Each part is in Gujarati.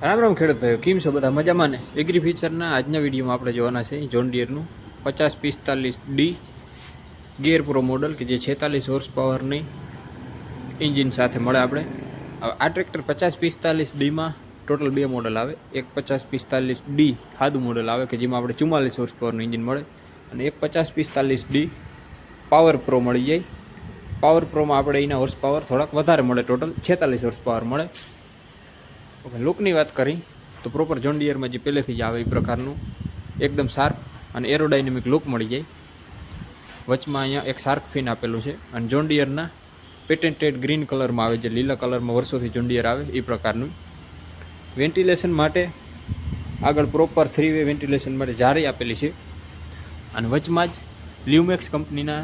રામ રામ ખેડૂત ભાઈઓ, કેમ છો બધા? મજામાં ને? એગ્રી ફીચરના આજના વિડીયોમાં આપણે જોવાના છે જોન ડીયરનું 5045D ગિયર પ્રો મોડલ કે જે 46 હોર્સ પાવરની એન્જિન સાથે મળે. આપણે આ ટ્રેક્ટર 5045Dમાં ટોટલ બે મોડલ આવે. એક 5045D સાદું મોડલ આવે કે જેમાં આપણે 44 હોર્સ પાવરનું એન્જિન મળે, અને એક 5045D પાવર પ્રો મળી જાય. પાવર પ્રોમાં આપણે એના હોર્સ પાવર થોડાક વધારે મળે, ટોટલ 46 હોર્સ પાવર મળે. ઓકે, લુકની વાત કરી તો પ્રોપર જોન ડીયરમાં જે પહેલેથી જ આવે એ પ્રકારનું એકદમ શાર્પ અને એરોડાયનેમિક લુક મળી જાય. વચમાં અહીંયા એક શાર્ક ફિન આપેલું છે, અને જોન ડીયરના પેટેન્ટેડ ગ્રીન કલરમાં આવે, જે લીલા કલરમાં વર્ષોથી જોન ડીયર આવે એ પ્રકારનું. વેન્ટિલેશન માટે આગળ પ્રોપર 3-વે વેન્ટિલેશન માટે જારી આપેલી છે, અને વચમાં જ લ્યુમેક્સ કંપનીના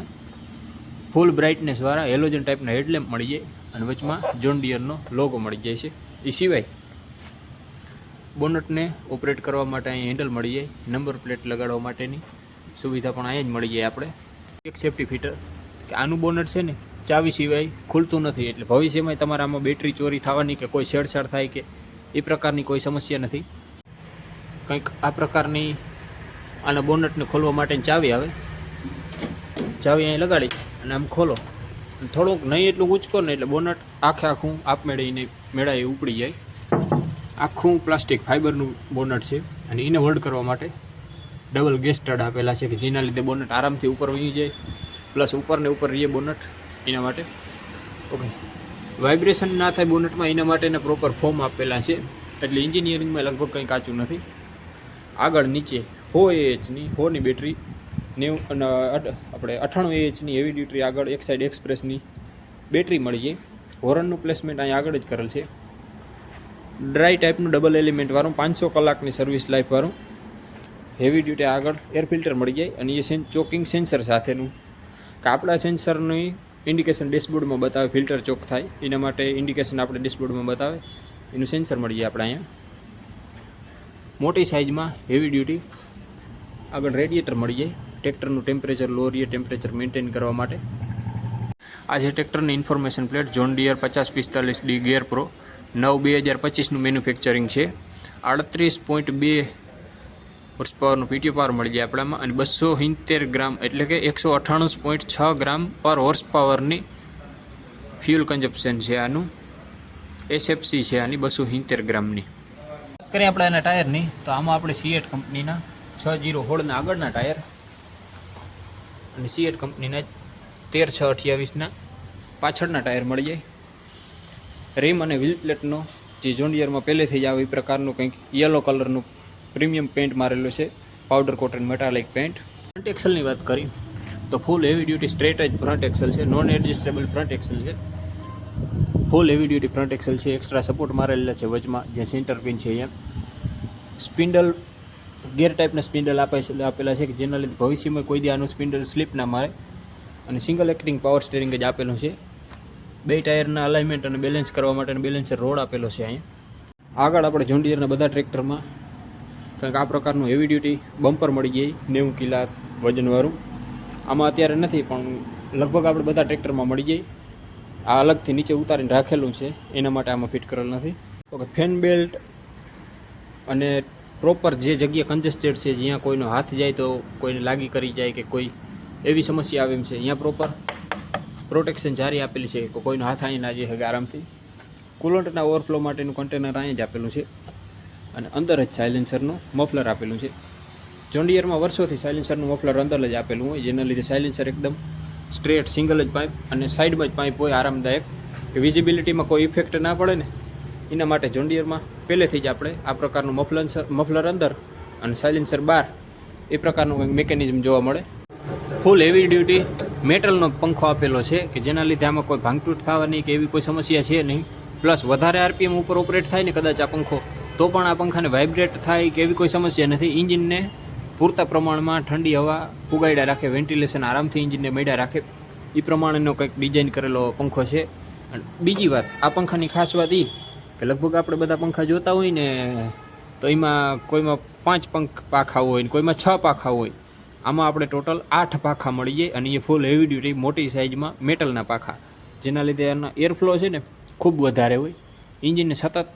ફૂલ બ્રાઇટનેસવાળા હેલોજન ટાઈપના હેડલેમ્પ મળી જાય, અને વચમાં જોન ડીયરનો લોગો મળી જાય છે. એ સિવાય બોનટને ઓપરેટ કરવા માટે અહીં હેન્ડલ મળી જાય. નંબર પ્લેટ લગાડવા માટેની સુવિધા પણ અહીંયા જ મળી જાય. આપણે એક સેફ્ટી ફીચર કે આનું બોનટ છે ને ચાવી સિવાય ખુલતું નથી, એટલે ભવિષ્યમાં તમારે આમાં બેટરી ચોરી થવાની કે કોઈ છેડછાડ થાય કે એ પ્રકારની કોઈ સમસ્યા નથી. કંઈક આ પ્રકારની આના બોનટને ખોલવા માટેની ચાવી આવે. ચાવી અહીં લગાડી અને આમ ખોલો, થોડુંક નહીં એટલું ઉંચકો ને એટલે બોનટ આખું આપમેળે મેળાએ ઉપડી જાય. આખું પ્લાસ્ટિક ફાઇબરનું બોનટ છે, અને એને હોલ્ડ કરવા માટે ડબલ ગેસ સ્ટડ આપેલા છે કે જેના લીધે બોનટ આરામથી ઉપર વહી જાય, પ્લસ ઉપરને ઉપર રહીએ બોનટ એના માટે. ઓકે, વાઇબ્રેશન ના થાય બોનટમાં એના માટેના પ્રોપર ફોર્મ આપેલા છે, એટલે એન્જિનિયરિંગમાં લગભગ કંઈ કાચું નથી. આગળ નીચે 100 Ah બેટરી, 90 અને આપણે 98 Ah હેવી ડ્યુટી આગળ એક સાઈડ એક્સપ્રેસની બેટરી મળી જાય. હોરનનું પ્લેસમેન્ટ અહીં આગળ જ કરેલ છે. ડ્રાય ટાઈપનું ડબલ એલિમેન્ટવાળું 500 કલાકની સર્વિસ લાઈફવાળું હેવી ડ્યુટી આગળ એર ફિલ્ટર મળી જાય, અને એ ચોકિંગ સેન્સર સાથેનું કે આપણા સેન્સરની ઇન્ડિકેશન ડેશબોર્ડમાં બતાવે, ફિલ્ટર ચોક થાય એના માટે ઇન્ડિકેશન આપણે ડેશબોર્ડમાં બતાવે, એનું સેન્સર મળી જાય આપણે અહીંયા. મોટી સાઇઝમાં હેવી ડ્યુટી આગળ રેડિએટર મળી જાય, ટ્રેક્ટરનું ટેમ્પરેચર લો રીએ ટેમ્પરેચર મેન્ટેન કરવા માટે. આ છે ટ્રેક્ટરની information plate. John Deere 5045D gear pro 9/2025નું મેન્યુફેક્ચરિંગ છે. 38.2 હોર્સ પાવરનું પીટીઓ પાવર મળી જાય આપણામાં, અને 270 ગ્રામ એટલે કે 198.6 ગ્રામ પર હોર્સ પાવરની ફ્યુલ કન્ઝપ્શન છે. આનું એસએફસી છે આની 270 ગ્રામની. કરીએ આપણે એના ટાયરની, તો આમાં આપણે સીએટ કંપનીના 6016ના આગળના ટાયર, અને સીએટ કંપનીના 13628ના પાછળના ટાયર મળી જાય. રીમ અને વ્હીલ પ્લેટનો જે જોન ડીયરમાં પહેલેથી જ આવે એ પ્રકારનું કંઈક યલો કલરનું પ્રીમિયમ પેન્ટ મારેલું છે, powder coating metallic paint. Front એક્સલની વાત કરી તો ફૂલ હેવી ડ્યુટી સ્ટ્રેટ જ ફ્રન્ટ એક્સલ છે, નોન એડજસ્ટેબલ ફ્રન્ટ એક્સલ છે. Full heavy duty front axle છે, એક્સ્ટ્રા સપોર્ટ મારેલા છે વચમાં, જે સેન્ટર પિન છે અહીંયા. સ્પિન્ડલ ગિયર ટાઈપના સ્પિન્ડલ આપેલા છે કે જેના લીધે ભવિષ્યમાં કોઈ દી આનું સ્પિન્ડલ સ્લીપ ના મારે, અને સિંગલ એક્ટિંગ પાવર સ્ટીરિંગ જ આપેલું છે. બે ટાયરના અલાઇનમેન્ટ અને બેલેન્સ કરવા માટેનો બેલેન્સર રોડ આપેલો છે અહીંયા. આગળ આપણે જોન ડીયરના બધા ટ્રેક્ટરમાં કંઈક આ પ્રકારનું હેવી ડ્યુટી બમ્પર મળી જાય, 90 કિલા વજનવાળું. આમાં અત્યારે નથી, પણ લગભગ આપણે બધા ટ્રેક્ટરમાં મળી જાય. આ અલગથી નીચે ઉતારીને રાખેલું છે, એના માટે આમાં ફિટ કરેલ નથી. ઓકે, ફેન બેલ્ટ અને પ્રોપર જે જગ્યા કન્જેસ્ટેડ છે, જ્યાં કોઈનો હાથ જાય તો કોઈને લાગી કરી જાય કે કોઈ એવી સમસ્યા આવે એમ છે, અહીંયા પ્રોપર પ્રોટેક્શન જારી આપેલી છે કે કોઈનો હાથ અહીં ના જઈ શકે આરામથી. કુલન્ટના ઓવરફ્લો માટેનું કન્ટેનર અહીં જ આપેલું છે, અને અંદર જ સાયલેન્સરનું મફલર આપેલું છે. જોન ડીયરમાં વર્ષોથી સાયલેન્સરનું મફલર અંદર જ આપેલું હોય, જેના લીધે સાયલેન્સર એકદમ સ્ટ્રેટ સિંગલ જ પાઇપ અને સાઈડમાં જ પાઇપ હોય, આરામદાયક કે વિઝિબિલિટીમાં કોઈ ઇફેક્ટ ના પડે ને એના માટે જોન ડીયરમાં પહેલેથી જ આપણે આ પ્રકારનું મફલર અંદર અને સાયલેન્સર બહાર એ પ્રકારનું કંઈક મિકેનિઝમ જોવા મળે. ફૂલ હેવી ડ્યુટી મેટલનો પંખો આપેલો છે કે જેના લીધે આમાં કોઈ ભાંગતૂટ થવાની કે એવી કોઈ સમસ્યા છે નહીં. પ્લસ વધારે આરપીએમ ઉપર ઓપરેટ થાય ને કદાચ આ પંખો, તો પણ આ પંખાને વાઇબ્રેટ થાય કે એવી કોઈ સમસ્યા નથી. એન્જિનને પૂરતા પ્રમાણમાં ઠંડી હવા પુગાડ્યા રાખે, વેન્ટિલેશન આરામથી એન્જિનને મળ્યા રાખે એ પ્રમાણેનો કંઈક ડિઝાઇન કરેલો પંખો છે. અને બીજી વાત, આ પંખાની ખાસ વાત એ કે લગભગ આપણે બધા પંખા જોતા હોય ને તો એમાં કોઈમાં 5 પાખા હોય ને કોઈમાં 6 પાખા હોય. આમાં આપણે ટોટલ 8 પાખા મળી જાય, અને એ ફૂલ હેવી ડ્યુટી મોટી સાઇઝમાં મેટલના પાખા, જેના લીધે એના એરફ્લો છે ને ખૂબ વધારે હોય. એન્જિનને સતત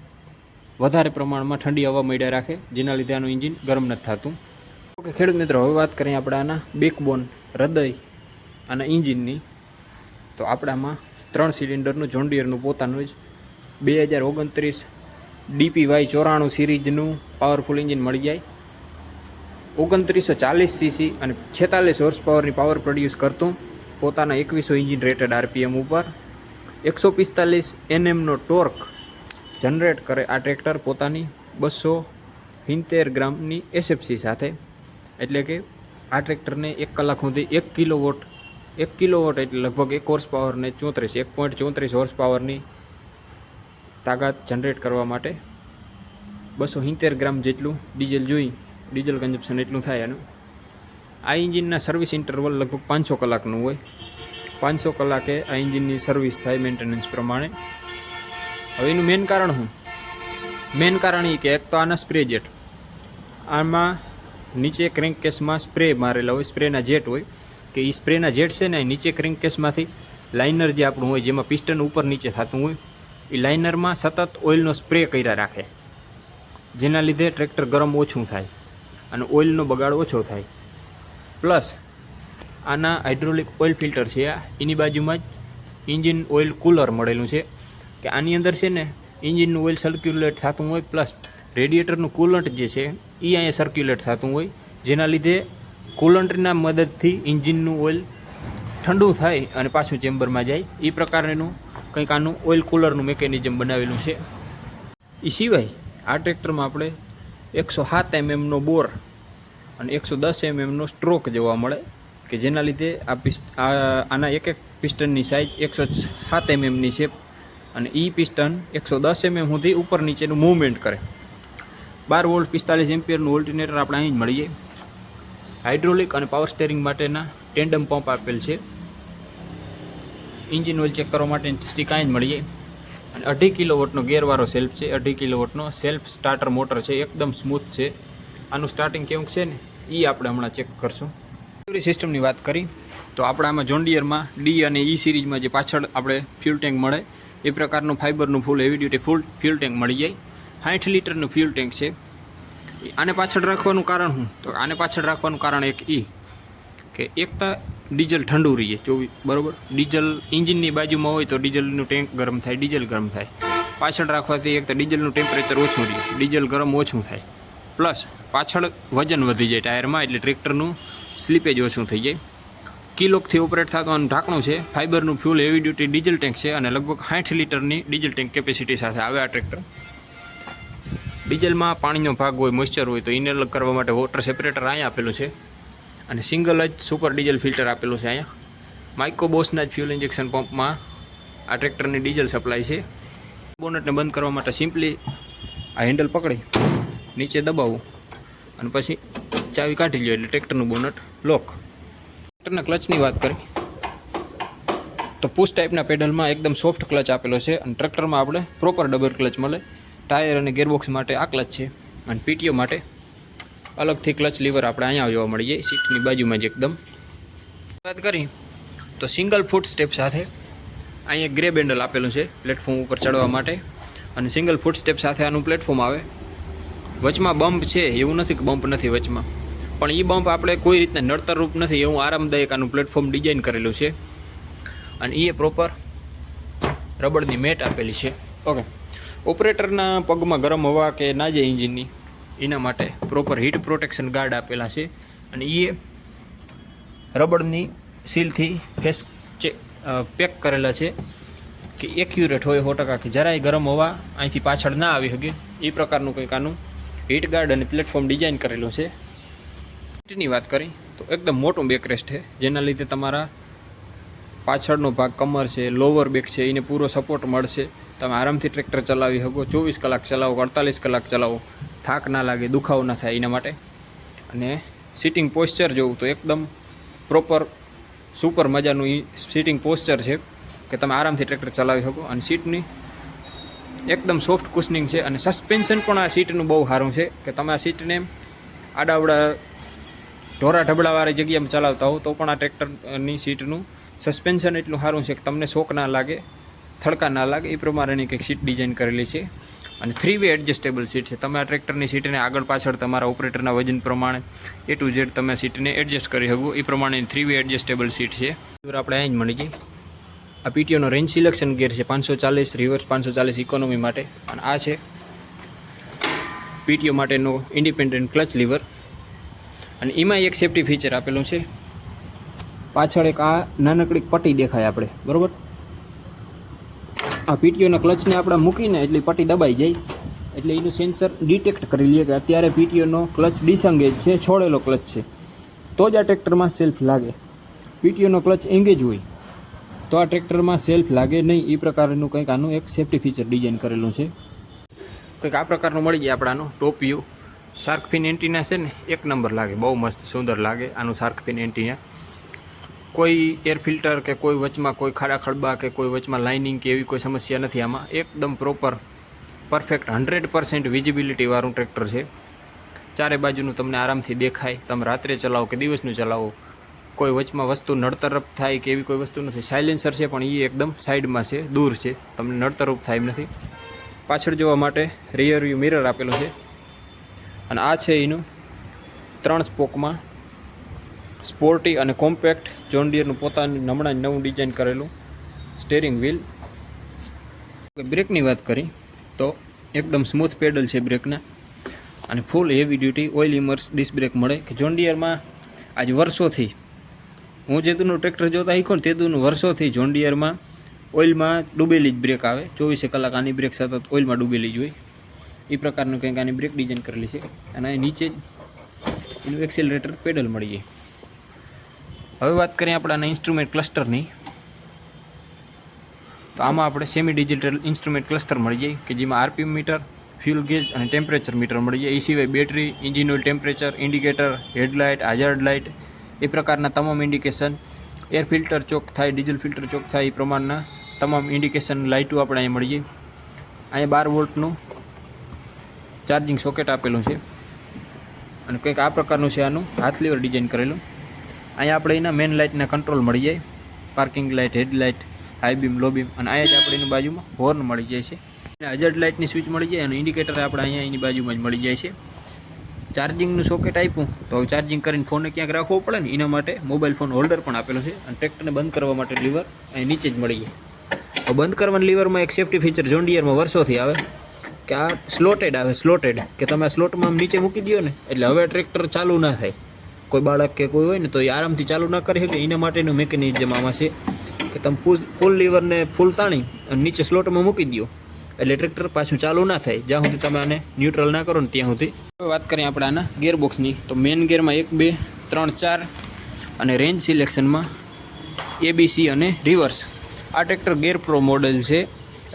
વધારે પ્રમાણમાં ઠંડી હવા મળ્યા રાખે, જેના લીધે આનું એન્જિન ગરમ નથી થતું. ઓકે ખેડૂત મિત્રો, હવે વાત કરીએ આપણે આના બેકબોન હૃદય આના એન્જિનની. તો આપણામાં 3 સિલિન્ડરનું જોન ડીયરનું પોતાનું જ 2029 DPY 94 સિરીઝનું પાવરફુલ એન્જિન મળી જાય. 2940 સીસી અને 46 હોર્સ પાવરની પાવર પ્રોડ્યુસ કરતું પોતાના 2100 એન્જિન રેટેડ RPM ઉપર 145 Nmનો ટોર્ક જનરેટ કરે આ ટ્રેક્ટર પોતાની 270 ગ્રામની SFC સાથે. એટલે કે આ ટ્રેક્ટરને 1 કલાક સુધી 1 કિલોવોટ એટલે લગભગ 1 હોર્સ પાવરને 1.34 હોર્સ પાવરની તાકાત જનરેટ કરવા માટે 270 ગ્રામ જેટલું ડીઝલ કન્ઝપ્શન એટલું થાય એનું. આ એન્જિનના સર્વિસ ઇન્ટરવલ લગભગ 500 કલાકનું હોય. 500 કલાકે આ એન્જિનની સર્વિસ થાય મેન્ટેનન્સ પ્રમાણે. હવે એનું મેન કારણ શું? મેન કારણ એ કે એક તો આના સ્પ્રે જેટ, આમાં નીચે ક્રેન્ક કેસમાં સ્પ્રે મારેલા હોય, સ્પ્રેના જેટ હોય કે એ સ્પ્રેના જેટ છે ને નીચે ક્રેન્ક કેસમાંથી લાઇનર જે આપણું હોય, જેમાં પિસ્ટન ઉપર નીચે થતું હોય, એ લાઇનરમાં સતત ઓઇલનો સ્પ્રે કર્યા રાખે, જેના લીધે ટ્રેક્ટર ગરમ ઓછું થાય અને ઓઇલનો બગાડ ઓછો થાય. પ્લસ આના હાઇડ્રોલિક ઓઇલ ફિલ્ટર છે, એની બાજુમાં જ એન્જિન ઓઇલ કુલર મળેલું છે કે આની અંદર છે ને એન્જિનનું ઓઇલ સર્ક્યુલેટ થતું હોય, પ્લસ રેડિએટરનું કુલન્ટ જે છે એ અહીંયા સર્ક્યુલેટ થતું હોય, જેના લીધે કુલન્ટના મદદથી એન્જિનનું ઓઇલ ઠંડુ થાય અને પાછું ચેમ્બરમાં જાય. એ પ્રકારનું કંઈક આનું ઓઇલ કુલરનું મિકેનિઝમ બનાવેલું છે. એ સિવાય આ ટ્રેક્ટરમાં આપણે 107 mmનો બોર અને 110 mmનો સ્ટ્રોક જોવા મળે કે જેના લીધે આના એક પિસ્ટનની સાઇઝ 107 mmની છે અને એ પિસ્ટન 110 mm સુધી ઉપર નીચેનું મૂવમેન્ટ કરે. 12 વોલ્ટ 45 એમ્પિયરનું ઓલ્ટરનેટર આપણે અહીં જ મળી જાય. હાઇડ્રોલિક અને પાવર સ્ટેરિંગ માટેના ટેન્ડમ પંપ આપેલ છે. એન્જિન ઓઇલ ચેક કરવા માટે સ્ટીક અહીં જ મળી જાય. અને 2.5 કિલોવોટનો ગેરવાળો સેલ્ફ છે, 2.5 કિલોવોટનો સેલ્ફ સ્ટાર્ટર મોટર છે, એકદમ સ્મૂથ છે. આનું સ્ટાર્ટિંગ કેવું છે ને એ આપણે હમણાં ચેક કરશું. ડિલિવરી સિસ્ટમની વાત કરી તો આપણે આમાં જોન ડીયરમાં ડી અને E સિરીઝમાં જે પાછળ આપણે ફ્યુલ ટેન્ક મળે એ પ્રકારનું ફાઇબરનું full heavy duty fuel tank મળી જાય. 60 લીટરનું ફ્યુલ ટેન્ક છે. આને પાછળ રાખવાનું કારણ શું? તો આને પાછળ રાખવાનું કારણ એક કે એક તો ડીઝલ ઠંડુ રહીએ 24 બરાબર. ડીઝલ એન્જિનની બાજુમાં હોય તો ડીઝલનું ટેન્ક ગરમ થાય, ડીઝલ ગરમ થાય. પાછળ રાખવાથી એક તો ડીઝલનું ટેમ્પરેચર ઓછું રહે, ડીઝલ ગરમ ઓછું થાય. પ્લસ પાછળ વજન વધી જાય ટાયરમાં, એટલે ટ્રેક્ટરનું સ્લીપેજ ઓછું થઈ જાય. કિલોકથી ઓપરેટ થતું ઢાંકણું છે. ફાઇબરનું fuel heavy duty diesel tank છે અને લગભગ 60 લીટરની ડીઝલ ટેન્ક કેપેસિટી સાથે આવે આ ટ્રેક્ટર. ડીઝલમાં પાણીનો ભાગ હોય, મોઇસ્ચર હોય તો એને અલગ કરવા માટે વોટર સેપરેટર અહીંયા આપેલું છે અને સિંગલ જ સુપર ડીઝલ ફિલ્ટર આપેલું છે અહીંયા. માઇક્રોબોસના જ ફ્યુલ ઇન્જેક્શન પંપમાં આ ટ્રેક્ટરની ડીઝલ સપ્લાય છે. બોનટને બંધ કરવા માટે સિમ્પલી આ હેન્ડલ પકડી નીચે દબાવવું અને પછી ચાવી કાઢી લો એટલે ટ્રેક્ટરનું બોનટ લોક. ટ્રેક્ટરના ક્લચની વાત કરી તો પુશ ટાઈપના પેડલમાં એકદમ સોફ્ટ ક્લચ આપેલો છે અને ટ્રેક્ટરમાં આપણે પ્રોપર ડબલ ક્લચ મળે. ટાયર અને ગેરબોક્સ માટે આ ક્લચ છે અને PTO માટે અલગથી ક્લચ લીવર આપણે અહીંયા જોવા મળી જાય સીટની બાજુમાં જ એકદમ. વાત કરી તો સિંગલ ફૂટ સ્ટેપ સાથે અહીંયા ગ્રેબ હેન્ડલ આપેલું છે પ્લેટફોર્મ ઉપર ચડવા માટે અને સિંગલ ફૂટ સ્ટેપ સાથે આનું પ્લેટફોર્મ આવે. વચમાં બમ્પ છે એવું નથી કે બમ્પ નથી વચમાં, પણ એ બમ્પ આપણે કોઈ રીતના નડતરરૂપ નથી એવું આરામદાયક આનું પ્લેટફોર્મ ડિઝાઇન કરેલું છે અને એ પ્રોપર રબરની મેટ આપેલી છે. ઓકે, ઓપરેટરના પગમાં ગરમ હવા કે ના જાય એન્જિનની એના માટે પ્રોપર હીટ પ્રોટેક્શન ગાર્ડ આપેલા છે અને એ રબરની સીલથી ફેસ પેક કરેલા છે કે એક્યુરેટ હોય 100% કે જરાય ગરમ હવા અહીંથી પાછળ ના આવી શકે એ પ્રકારનું કંઈક આનું હીટ ગાર્ડ અને પ્લેટફોર્મ ડિઝાઇન કરેલું છે. સીટની વાત કરી તો એકદમ મોટું બેકરેસ્ટ છે જેના લીધે તમારા પાછળનો ભાગ કમર છે, લોવર બેક છે એને પૂરો સપોર્ટ મળશે. તમે આરામથી ટ્રેક્ટર ચલાવી શકો, 24 કલાક ચલાવો, 48 કલાક ચલાવો, થાક ના લાગે, દુખાવો ના થાય એના માટે. અને સિટિંગ પોસ્ચર જોવું તો એકદમ પ્રોપર સુપર મજાનું એ સિટિંગ પોસ્ચર છે કે તમે આરામથી ટ્રેક્ટર ચલાવી શકો. અને સીટની એકદમ સોફ્ટ કુશનિંગ છે અને સસ્પેન્શન પણ આ સીટનું બહુ સારું છે કે તમે આ સીટને આડાવડા ઢોરા ઢબડાવાળી જગ્યામાં ચલાવતા હો તો પણ આ ટ્રેક્ટરની સીટનું સસ્પેન્શન એટલું સારું છે કે તમને શોક ના લાગે, થડકા ના લાગે એ પ્રમાણેની કંઈક સીટ ડિઝાઇન કરેલી છે. અને 3 વે એડજસ્ટેબલ સીટ છે. તમે આ ટ્રેક્ટરની સીટને આગળ પાછળ તમારા ઓપરેટરના વજન પ્રમાણે A to Z તમે સીટને એડજસ્ટ કરી શકો એ પ્રમાણે 3 વે એડજસ્ટેબલ સીટ છે. આપણે અહીં જ મળી ગઈ. આ PTOનો રેન્જ સિલેક્શન ગિયર છે 540 રિવર્સ 540 ઇકોનોમી માટે, અને આ છે PTO માટેનો ઇન્ડિપેન્ડન્ટ ક્લચ લીવર. અને એમાં એક સેફ્ટી ફીચર આપેલું છે. પાછળ એક આ નાનકડી પટ્ટી દેખાય આપણે, બરાબર. આ PTOના ક્લચને આપણે મૂકીને એટલે પટ્ટી દબાઈ જાય એટલે એનું સેન્સર ડિટેક્ટ કરી લે કે અત્યારે PTOનો ક્લચ ડિસએંગેજ છે, છોડેલો ક્લચ છે, તો જ આ ટ્રેક્ટરમાં સેલ્ફ લાગે. PTOનો ક્લચ એંગેજ હોય તો આ ટ્રેક્ટરમાં સેલ્ફ લાગે નહીં. એ પ્રકારનું કંઈક આનું એક સેફ્ટી ફીચર ડિઝાઇન કરેલું છે. કંઈક આ પ્રકારનું મળી જાય આપણાનું top view. Shark fin antenna છે ને એક નંબર લાગે, બહુ મસ્ત સુંદર લાગે આનું શાર્ક ફિન એન્ટીના. કોઈ એર ફિલ્ટર કે કોઈ વચમાં કોઈ ખાડા ખડબા કે કોઈ વચમાં લાઇનિંગ કે એવી કોઈ સમસ્યા નથી આમાં. એકદમ પ્રોપર પરફેક્ટ 100% વિઝિબિલિટીવાળું ટ્રેક્ટર છે. ચારે બાજુનું તમને આરામથી દેખાય. તમે રાત્રે ચલાવો કે દિવસનું ચલાવો, કોઈ વચમાં વસ્તુ નડતરફ થાય કે એવી કોઈ વસ્તુ નથી. સાયલેન્સર છે પણ એ એકદમ સાઈડમાં છે, દૂર છે, તમને નડતરફ થાય એમ નથી. પાછળ જોવા માટે રિયર વ્યૂ મિરર આપેલું છે. અને આ છે એનું 3 સ્પોકમાં સ્પોર્ટી અને કોમ્પેક્ટ જોન ડીયરનું પોતાનું હમણાં જ નવું ડિઝાઇન કરેલું સ્ટેરિંગ વ્હીલ. બ્રેકની વાત કરી તો એકદમ સ્મૂથ પેડલ છે બ્રેકના, અને ફૂલ heavy duty oil immerse disc brake મળે કે જોન ડીયરમાં આજ વર્ષોથી હું જે દૂરનું ટ્રેક્ટર જોતા શીખો ને તે દૂરનું વર્ષોથી જોન ડીયરમાં ઓઇલમાં ડૂબેલી જ બ્રેક આવે. 24 કલાક આની બ્રેક સતત ઓઇલમાં ડૂબેલી જ હોય. એ પ્રકારનું કંઈક આની બ્રેક ડિઝાઇન કરેલી છે. અને અહીં નીચે જ એનું એક્સેલરેટર પેડલ મળી જાય. હવે વાત કરીએ આપણાના ઇન્સ્ટ્રુમેન્ટ ક્લસ્ટરની, તો આમાં આપણે સેમી ડિજિટલ ઇન્સ્ટ્રુમેન્ટ ક્લસ્ટર મળી જાય કે જેમાં RPM મીટર, ફ્યુલ ગેજ અને ટેમ્પરેચર મીટર મળી જાય. એ સિવાય battery, engine oil temperature, indicator, headlight, hazard light એ પ્રકારના તમામ ઇન્ડિકેશન, એર ફિલ્ટર ચોક થાય, ડીઝલ ફિલ્ટર ચોક થાય એ પ્રમાણના તમામ ઇન્ડિકેશન લાઇટો આપણે અહીંયા મળી જાય. અહીંયા 12 વોલ્ટનું ચાર્જિંગ સોકેટ આપેલું છે. અને કંઈક આ પ્રકારનું છે આનું હાથ લીવર ડિઝાઇન કરેલું. અહીંયા આપણે એના મેન લાઇટના કંટ્રોલ મળી જાય, parking light, headlight, high beam, low beam, અને અહીંયા જ આપણે એની બાજુમાં હોર્ન મળી જાય છે. હાઝાર્ડ લાઇટની સ્વિચ મળી જાય અને ઇન્ડિકેટર આપણે અહીંયા એની બાજુમાં જ મળી જાય છે. ચાર્જિંગનું સોકેટ આપ્યું તો ચાર્જિંગ કરીને ફોનને ક્યાંક રાખવો પડે ને એના માટે મોબાઈલ ફોન હોલ્ડર પણ આપેલો છે. અને ટ્રેક્ટરને બંધ કરવા માટે લીવર અહીં નીચે જ મળી જાય. તો બંધ કરવાના લીવરમાં એક સેફ્ટી ફીચર જોન ડીયરમાં વર્ષોથી આવે કે આ સ્લોટેડ આવે. સ્લોટેડ કે તમે આ સ્લોટમાં આમ નીચે મૂકી દો ને એટલે હવે ટ્રેક્ટર ચાલુ ના થાય. કોઈ બાળક કે કોઈ હોય ને તો એ આરામથી ચાલુ ના કરી શકે. એના માટેનું મિકેનિઝમ આમાં છે કે તમે ફૂલ લીવરને ફૂલ તાણી અને નીચે સ્લોટમાં મૂકી દો એટલે ટ્રેક્ટર પાછું ચાલુ ના થાય જ્યાં સુધી તમે આને ન્યુટ્રલ ના કરો ને ત્યાં સુધી. હવે વાત કરીએ આપણે આના ગિયરબોક્સની, તો મેન ગિયરમાં 1, 2, 3, 4 અને રેન્જ સિલેક્શનમાં ABC અને રિવર્સ. આ ટ્રેક્ટર ગિયર પ્રો મોડેલ છે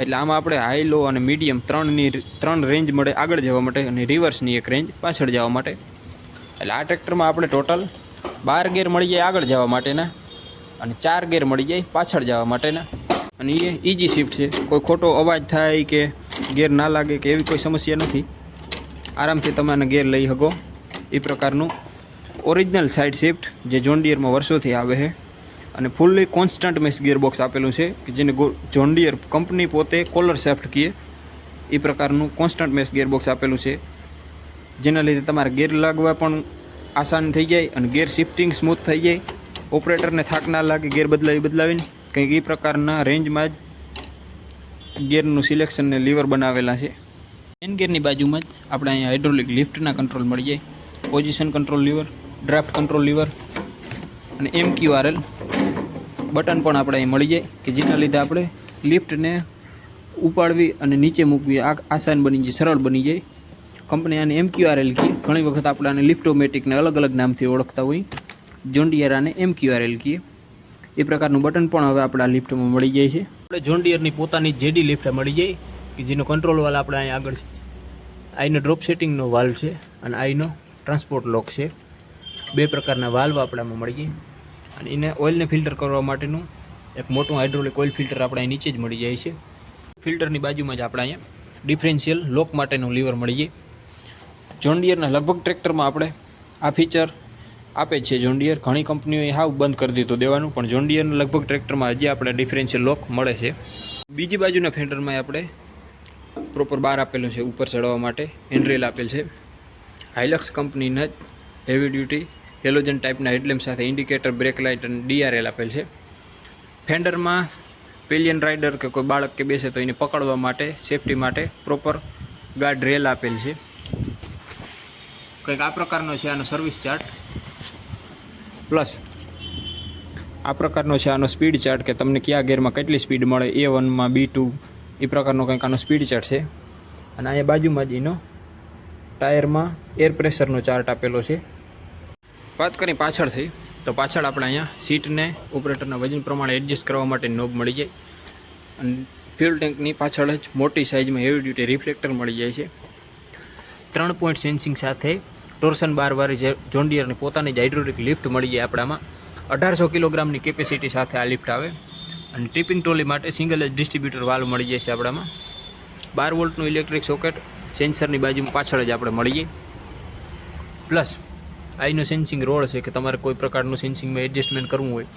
એટલે આમાં આપણે હાઈ, લો અને મીડિયમ 3 રેન્જ મળે આગળ જવા માટે અને રિવર્સની એક રેન્જ પાછળ જવા માટે. એટલે આ ટ્રેક્ટરમાં આપણે ટોટલ 12 ગિયર મળી જાય આગળ જવા માટેના અને 4 ગિયર મળી જાય પાછળ જવા માટેના. અને એ ઇઝી શિફ્ટ છે. કોઈ ખોટો અવાજ થાય કે ગિયર ના લાગે કે એવી કોઈ સમસ્યા નથી. આરામથી તમે આને ગિયર લઈ શકો એ પ્રકારનું ઓરિજિનલ સાઇડ શિફ્ટ જે જોન ડીયરમાં વર્ષોથી આવે છે. અને fully constant mesh gear box આપેલું છે કે જેને જોન ડીયર કંપની પોતે કોલર સેફ્ટ કહે એ પ્રકારનું કોન્સ્ટન્ટ મેશ ગિયર બોક્સ આપેલું છે. જેના લીધે તમારે ગિયર લાગવા પણ આસાન થઈ જાય અને ગિયર શિફ્ટિંગ સ્મૂથ થઈ જાય. ઓપરેટરને થાક ના લાગે ગિયર બદલાવીને કંઈક એ પ્રકારના રેન્જમાં જ ગિયરનું સિલેક્શન ને લીવર બનાવેલા છે. મેન ગિયરની બાજુમાં જ આપણે અહીંયા હાઇડ્રોલિક લિફ્ટના કંટ્રોલ મળી જાય, position control lever, draft control lever અને MQRL બટન પણ આપણે અહીં મળી જાય કે જેના લીધે આપણે લિફ્ટને ઉપાડવી અને નીચે મૂકવી આસાન બની જાય, સરળ બની જાય. કંપની આને MQRL કહે. ઘણી વખત આપણે આને લિફ્ટોમેટિકને અલગ અલગ નામથી ઓળખતા હોય. જોન ડીયર આને MQRL કહે. એ પ્રકારનું બટન પણ હવે આપણે આ લિફ્ટમાં મળી જાય છે. આપણે જોન ડીયરની પોતાની JD લિફ્ટ મળી જાય કે જેનો કંટ્રોલ વાલ આપણે અહીં આગળ છે. આઈનો ડ્રોપ સેટિંગનો વાલ્વ છે અને આઈનો ટ્રાન્સપોર્ટ લોક છે. 2 પ્રકારના વાલ્વ આપણામાં મળી જાય. અને એને ઓઇલને ફિલ્ટર કરવા માટેનું એક મોટું હાઇડ્રોલિક ઓઇલ ફિલ્ટર આપણે અહીં નીચે જ મળી જાય છે. ફિલ્ટરની બાજુમાં જ આપણે અહીંયા ડિફરન્શિયલ લોક માટેનું લીવર મળી જાય. જોન ડીયરના લગભગ ટ્રેક્ટરમાં આપણે આ ફીચર આપે છે. જોન ડીયર ઘણી કંપનીઓએ હાવ બંધ કરી દીધું દેવાનું, પણ જોન ડીયરના લગભગ ટ્રેક્ટરમાં હજી આપણે ડિફરન્શિયલ લોક મળે છે. બીજી બાજુના ફેન્ડરમાં આપણે પ્રોપર બાર આપેલું છે ઉપર ચડવા માટે, હેન્ડરેલ આપેલ છે. હાઇલક્સ કંપનીના જ હેવી ડ્યુટી હેલોજન ટાઈપના હેડલેમ્પ સાથે ઇન્ડિકેટર, બ્રેક લાઇટ અને DRL આપેલ છે. ફેન્ડરમાં પેલિયન રાઇડર કે કોઈ બાળક કે બેસે તો એને પકડવા માટે, સેફટી માટે પ્રોપર ગાર્ડ રેલ આપેલ છે. કંઈક આ પ્રકારનો છે આનો સર્વિસ ચાર્ટ. પ્લસ આ પ્રકારનો છે આનો સ્પીડ ચાર્ટ કે તમને કયા ગેરમાં કેટલી સ્પીડ મળે, A1માં, B2 એ પ્રકારનો કંઈક આનો સ્પીડ ચાર્ટ છે. અને અહીંયા બાજુમાં જ એનો ટાયરમાં એર પ્રેશરનો ચાર્ટ આપેલો છે. વાત કરીએ પાછળથી, તો પાછળ આપણે અહીંયા સીટને ઓપરેટરના વજન પ્રમાણે એડજસ્ટ કરવા માટે નોબ મળી જાય. અને ફ્યુલ ટેન્કની પાછળ જ મોટી સાઇઝમાં હેવી ડ્યુટી રિફ્લેક્ટર મળી જાય છે. 3 પોઈન્ટ સેન્સિંગ સાથે ટોર્સન બારવાળી જોન ડિયરની પોતાની જ હાઇડ્રોલિક લિફ્ટ મળી જાય આપણામાં. 1800 કિલોગ્રામની કેપેસિટી સાથે આ લિફ્ટ આવે. અને ટ્રિપિંગ ટ્રોલી માટે સિંગલ જ ડિસ્ટ્રીબ્યુટર વાલ્વ મળી જાય છે આપણામાં. 12 વોલ્ટનું ઇલેક્ટ્રિક સોકેટ સેન્સરની બાજુમાં પાછળ જ આપણે મળી જાય. પ્લસ આઈનો સેન્સિંગ રોડ છે કે તમારે કોઈ પ્રકારનું સેન્સિંગમાં એડજસ્ટમેન્ટ કરવું હોય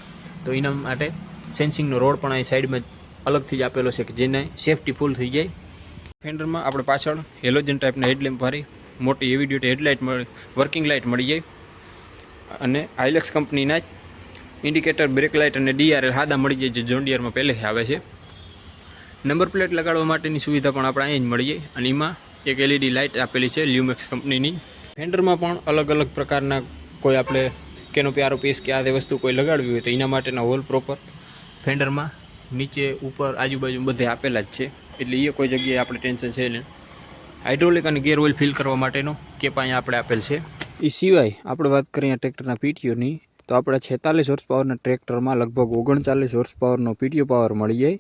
તો એના માટે સેન્સિંગનો રોડ પણ અહીં સાઈડમાં અલગથી જ આપેલો છે કે જેને સેફટી ફૂલ થઈ જાય. ફેન્ડરમાં આપણે પાછળ હેલોજન ટાઈપના હેડલેમ્પ વાળી મોટી heavy duty headlight working light મળી જાય. અને હાઇલક્સ કંપનીના જ ઇન્ડિકેટર, બ્રેક લાઇટ અને DRL હાદા મળી જાય જે જોન ડિયરમાં પહેલેથી આવે છે. નંબર પ્લેટ લગાડવા માટેની સુવિધા પણ આપણે અહીં જ મળી જાય. અને એમાં એક LED લાઇટ આપેલી છે લ્યુમેક્સ કંપનીની. ફેન્ડરમાં પણ અલગ અલગ પ્રકારના કોઈ આપણે કેનોપી આરઓપીએસ કે આ તે વસ્તુ કોઈ લગાડવી હોય તો એના માટેના હોલ પ્રોપર ફેન્ડરમાં નીચે, ઉપર, આજુબાજુ બધે આપેલા જ છે. એટલે એ કોઈ જગ્યાએ આપણે ટેન્શન છે નહીં. હાઇડ્રોલિક અને ગિયર ઓઇલ ફિલ કરવા માટેનો કેપ અહીંયા આપણે આપેલ છે. એ સિવાય આપણે વાત કરીએ ટ્રેક્ટરના PTOની, તો આપણે 46 હોર્સ પાવરના ટ્રેક્ટરમાં લગભગ 39 હોર્સ પાવરનો PTO પાવર મળી જાય.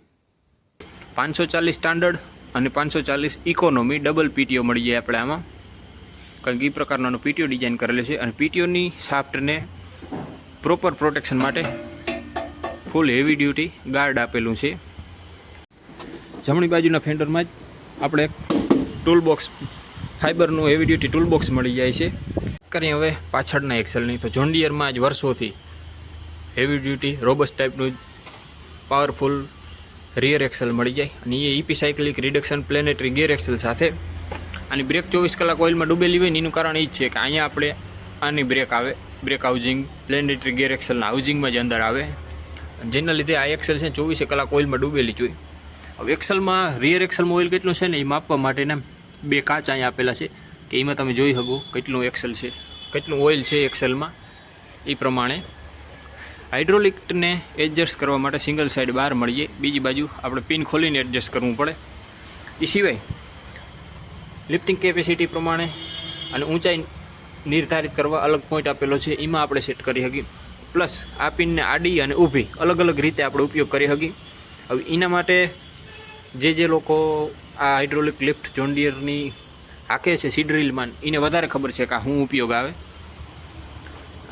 540 સ્ટાન્ડર્ડ અને 540 ઇકોનોમી ડબલ PTO મળી જાય આપણે આમાં. કારણ કે એ પ્રકારનો PTO ડિઝાઇન કરેલો છે. અને PTOની શાફ્ટને પ્રોપર પ્રોટેક્શન માટે ફૂલ હેવી ડ્યુટી ગાર્ડ આપેલું છે. જમણી બાજુના ફેન્ડરમાં જ આપણે એક ટૂલ બોક્સ, ફાઇબરનું હેવી ડ્યુટી ટૂલ બોક્સ મળી જાય છે. કરીએ હવે પાછળના એક્સેલની, તો જોન ડિયરમાં જ વર્ષોથી હેવી ડ્યુટી રોબસ્ટ ટાઈપનું પાવરફુલ રિયર એક્સેલ મળી જાય. અને એ EP cyclic reduction planetary gear axle સાથે. આની બ્રેક 24 કલાક ઓઇલમાં ડૂબેલી હોય ને એનું કારણ એ જ છે કે અહીંયા આપણે આની બ્રેક આવે, બ્રેક હાઉસિંગ પ્લેનેટરી ગિયર એક્સેલના હાઉસિંગમાં જ અંદર આવે. જેના લીધે આ એક્સેલ છે 24 કલાક ઓઇલમાં ડૂબેલી જ હોય. હવે એક્સેલમાં, રિયર એક્સેલમાં ઓઇલ કેટલું છે ને એ માપવા માટેના 2 કાચ અહીંયા આપેલા છે કે એમાં તમે જોઈ શકો કેટલું એક્સેલ છે, કેટલું ઓઇલ છે એક્સેલમાં. એ પ્રમાણે હાઇડ્રોલિકને એડજસ્ટ કરવા માટે સિંગલ સાઈડ બાર મળીએ, બીજી બાજુ આપણે પિન ખોલીને એડજસ્ટ કરવું પડે. એ સિવાય લિફ્ટિંગ કેપેસિટી પ્રમાણે અને ઊંચાઈ નિર્ધારિત કરવા અલગ પોઈન્ટ આપેલો છે, એમાં આપણે સેટ કરી શકીએ. પ્લસ આ પિનને આડી અને ઊભી અલગ અલગ રીતે આપણે ઉપયોગ કરી શકીએ. હવે એના માટે જે લોકો આ હાઇડ્રોલિક લિફ્ટ જોન ડિયરની હાકે છે સીડરીલમાં, એને વધારે ખબર છે કે આ શું ઉપયોગ આવે.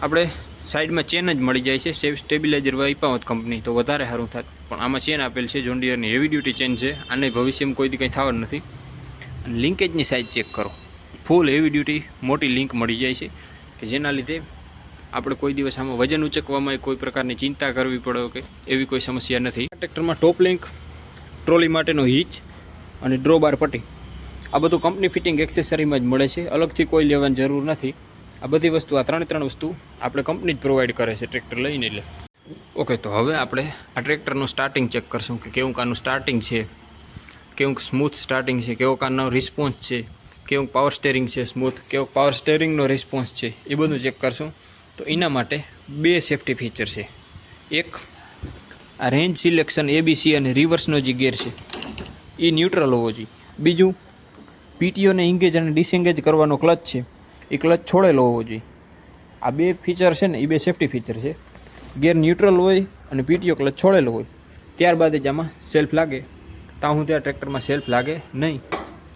આપણે સાઈડમાં ચેન જ મળી જાય છે સ્ટેબિલાઇઝર વાઇપાવત કંપની, તો વધારે સારું થાય. પણ આમાં ચેન આપેલ છે જોન ડિયરની હેવી ડ્યુટી ચેન છે. આને ભવિષ્યમાં કોઈથી કંઈ થવાનું નથી. અને લિંકેજની સાઇઝ ચેક કરો, ફૂલ હેવી ડ્યુટી મોટી લિંક મળી જાય છે કે જેના લીધે આપણે કોઈ દિવસ આમાં વજન ઉચકવામાં કોઈ પ્રકારની ચિંતા કરવી પડે કે એવી કોઈ સમસ્યા નથી. આ ટ્રેક્ટરમાં ટોપ લિંક, ટ્રોલી માટેનો હિચ અને ડ્રો બાર પટ્ટી આ બધું કંપની ફિટિંગ એક્સેસરીમાં જ મળે છે, અલગથી કોઈ લેવાની જરૂર નથી. આ બધી વસ્તુ, આ ત્રણ વસ્તુ આપણે કંપની જ પ્રોવાઈડ કરે છે ટ્રેક્ટર લઈને. એટલે ઓકે, તો હવે આપણે આ ટ્રેક્ટરનું સ્ટાર્ટિંગ ચેક કરશું કે કેવું કારનું સ્ટાર્ટિંગ છે, કેવું સ્મૂથ સ્ટાર્ટિંગ છે, કેવો કારનો રિસ્પોન્સ છે, કેવું પાવર સ્ટેરિંગ છે સ્મૂથ, કેવો પાવર સ્ટેરિંગનો રિસ્પોન્સ છે, એ બધું ચેક કરશું. તો એના માટે 2 સેફ્ટી ફીચર છે. એક આ રેન્જ સિલેક્શન ABC અને રિવર્સનો જે ગિયર છે એ ન્યુટ્રલ હોવો જોઈએ. બીજું PTOને એન્ગેજ અને ડિસએન્ગેજ કરવાનો ક્લચ છે એ ક્લચ છોડેલો હોવો જોઈએ. આ 2 ફીચર છે ને એ 2 સેફ્ટી ફીચર છે. ગિયર ન્યુટ્રલ હોય અને PTO ક્લચ છોડેલો હોય ત્યારબાદ જ આમાં સેલ્ફ લાગે. ત્યાં હું ત્યાં ટ્રેક્ટરમાં સેલ્ફ લાગે નહીં.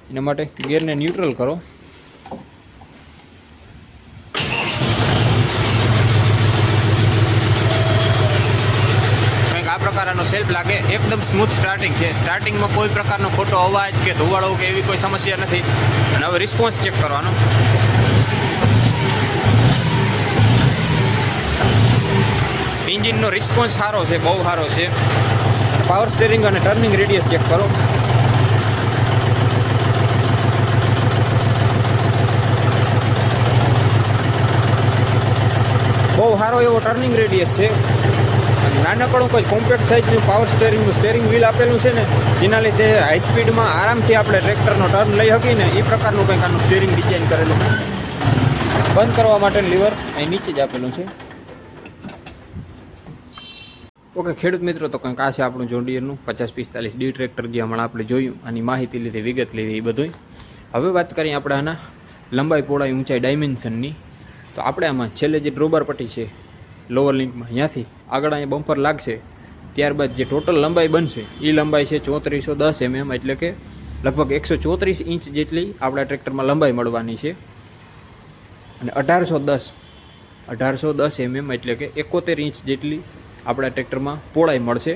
એના માટે ગિયરને ન્યુટ્રલ કરો. કંઈક આ પ્રકારનો સેલ્ફ લાગે. એકદમ સ્મૂથ સ્ટાર્ટિંગ છે. સ્ટાર્ટિંગમાં કોઈ પ્રકારનો ખોટો અવાજ કે ધુવાળો કે એવી કોઈ સમસ્યા નથી. અને હવે રિસ્પોન્સ ચેક કરવાનો. એન્જિનનો રિસ્પોન્સ સારો છે, બહુ સારો છે. પાવર સ્ટેરિંગ અને ટર્નિંગ રેડિયસ ચેક કરો. સારો એવો ટર્નિંગ રેડિયસ છે. અને નાનકડું કોઈ કોમ્પેક્ટ સાઇઝનું પાવર સ્ટેરિંગ વ્હીલ આપેલું છે ને, જેના લીધે હાઈ સ્પીડમાં આરામથી આપણે ટ્રેક્ટરનો ટર્ન લઈ શકીએ ને એ પ્રકારનું કંઈક આનું સ્ટેરિંગ ડિઝાઇન કરેલું છે. બંધ કરવા માટેનું લીવર અહીં નીચે જ આપેલું છે. ઓકે ખેડૂત મિત્રો, તો કંઈક આ છે આપણું જોન ડીયરનું 5045D ટ્રેક્ટર જે હમણાં આપણે જોયું, આની માહિતી લીધી, વિગત લીધી એ બધું. હવે વાત કરીએ આપણે આના લંબાઈ, પહોળાઈ, ઊંચાઈ, ડાયમેન્શનની. તો આપણે આમાં છેલ્લે જે ડ્રોબાર પટ્ટી છે લોઅર લિંકમાં, ત્યાંથી આગળ અહીંયા બમ્પર લાગશે, ત્યારબાદ જે ટોટલ લંબાઈ બનશે એ લંબાઈ છે 3410 mm, એટલે કે લગભગ 134 ઇંચ જેટલી આપણા ટ્રેક્ટરમાં લંબાઈ મળવાની છે. અને 1810 mm એટલે કે 71 ઇંચ જેટલી આપણા ટ્રેક્ટરમાં પહોળાઈ મળશે.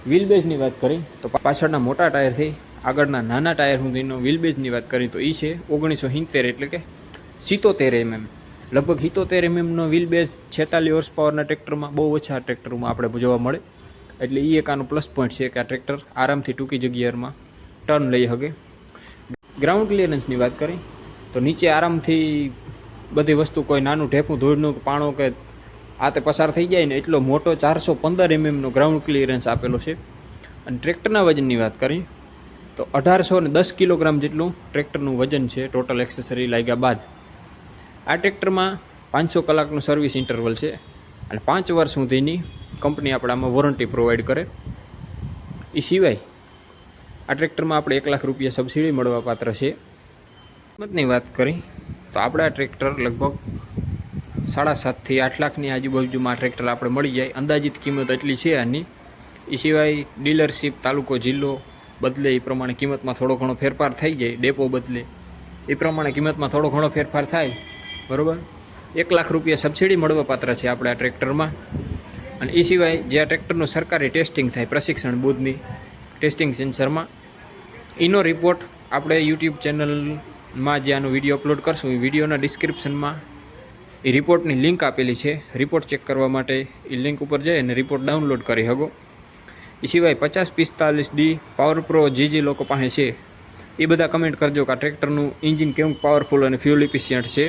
વ્હીલ બેઝની વાત કરી તો પાછળના મોટા ટાયરથી આગળના નાના ટાયર સુધીનો વ્હીલ બેઝની વાત કરી તો એ છે 1970 એટલે કે 77 mm. લગભગ 77 mmનો વ્હીલ બેઝ 46 હોર્સ પાવરના ટ્રેક્ટરમાં બહુ ઓછા ટ્રેક્ટરમાં આપણે જોવા મળે. એટલે એ એક આનું પ્લસ પોઈન્ટ છે કે આ ટ્રેક્ટર આરામથી ટૂંકી જગ્યામાં ટર્ન લઈ શકે. ગ્રાઉન્ડ ક્લિયરન્સની વાત કરી તો નીચે આરામથી બધી વસ્તુ, કોઈ નાનું ઢેફું, ધૂળનું પાણો કે આ તે પસાર થઈ જાય ને એટલો મોટો 415 mmનો ગ્રાઉન્ડ ક્લિયરન્સ આપેલો છે. અને ટ્રેક્ટરના વજનની વાત કરી તો 1810 કિલોગ્રામ જેટલું ટ્રેક્ટરનું વજન છે ટોટલ એક્સેસરી લાગ્યા બાદ. આ ટ્રેક્ટરમાં 500 કલાકનું સર્વિસ ઇન્ટરવલ છે અને 5 વર્ષ સુધીની કંપની આપણામાં વોરંટી પ્રોવાઈડ કરે. એ સિવાય આ ટ્રેક્ટરમાં આપણે 1 લાખ રૂપિયા સબસિડી મળવાપાત્ર છે. કિંમતની વાત કરી તો આપણે આ ટ્રેક્ટર લગભગ 7.5 થી 8 લાખની આજુબાજુમાં આ ટ્રેક્ટર આપણે મળી જાય. અંદાજિત કિંમત એટલી છે આની. એ સિવાય ડીલરશીપ, તાલુકો, જિલ્લો બદલે એ પ્રમાણે કિંમતમાં થોડો ઘણો ફેરફાર થઈ જાય. ડેપો બદલે એ પ્રમાણે કિંમતમાં થોડો ઘણો ફેરફાર થાય, બરાબર. 1 લાખ રૂપિયા સબસિડી મળવાપાત્ર છે આપણે આ ટ્રેક્ટરમાં. અને એ સિવાય જે આ ટ્રેક્ટરનું સરકારી ટેસ્ટિંગ થાય, પ્રશિક્ષણ બુધની ટેસ્ટિંગ સેન્સરમાં, એનો રિપોર્ટ આપણે યુટ્યુબ ચેનલમાં જે આનો વિડીયો અપલોડ કરશું એ વિડીયોના ડિસ્ક્રિપ્શનમાં એ રિપોર્ટની લિંક આપેલી છે. રિપોર્ટ ચેક કરવા માટે એ લિંક ઉપર જઈ અને રિપોર્ટ ડાઉનલોડ કરી શકો. એ સિવાય 5045D પાવર પ્રો જે લોકો પાસે છે એ બધા કમેન્ટ કરજો કે આ ટ્રેક્ટરનું એન્જિન કેવું પાવરફુલ અને ફ્યુલ ઇફિશિયન્ટ છે.